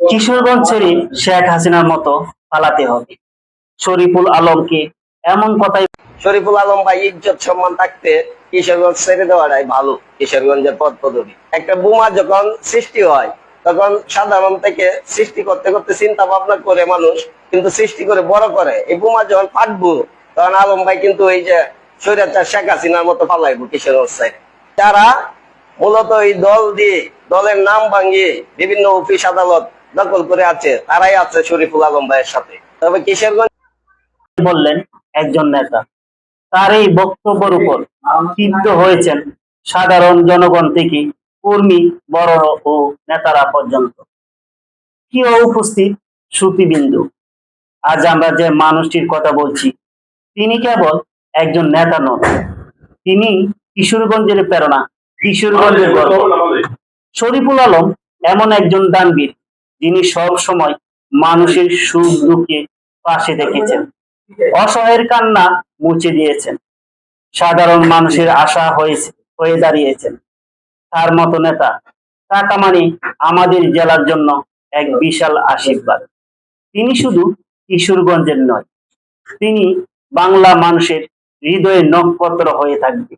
কিশোরগঞ্জ ছেড়ে শেখ হাসিনার মতো পালাতে হবে। শরীফুল আলমকে এমন কথাই শরীফুল আলম ভাই ইজ্জত সম্মান থাকতে কিশোরগঞ্জ ছেড়ে দেওয়াটাই ভালো। কিশোরগঞ্জের পথ পদবী একটা বোমা যখন সৃষ্টি হয় তখন সাধারণ থেকে সৃষ্টি করতে করতে চিন্তা ভাবনা করে মানুষ কিন্তু সৃষ্টি করে বড় করে। এই বোমা যখন ফাটবো তখন আলম ভাই কিন্তু এই যে স্বৈরাচার শেখ হাসিনার মতো পালাইবো কিশোরগঞ্জ সাইড। যারা মূলত এই দল দিয়ে দলের নাম ভাঙিয়ে বিভিন্ন অফিস আদালত দখল করে আছে তারাই আছে শরীফুল আলম ভাইয়ের সাথে। তবে কিশোরগঞ্জ বললেন একজন নেতা। তার এই বক্তব্যের উপর ক্ষিপ্ত হয়েছেন সাধারণ জনগণ থেকে কর্মী, বড় ও নেতারা পর্যন্ত। কি উপস্থিত শ্রুতিবিন্দু, আজ আমরা যে মানুষটির কথা বলছি তিনি কেবল একজন নেতা নন, তিনি কিশোরগঞ্জের প্রেরণা, কিশোরগঞ্জের গর্ব। শরীফুল আলম এমন একজন দানবীর যিনি সব সময় মানুষের সুখ দুঃখে পাশে থেকেছেন, অসহায়ের কান্না মুছে দিয়েছেন, সাধারণ মানুষের আশা হয়ে দাঁড়িয়েছেন। তার মতো নেতা টাকা মানে আমাদের জেলার জন্য এক বিশাল আশীর্বাদ। তিনি শুধু কিশোরগঞ্জের নয়, তিনি বাংলা মানুষের হৃদয়ে নক্ষত্র হয়ে থাকবে।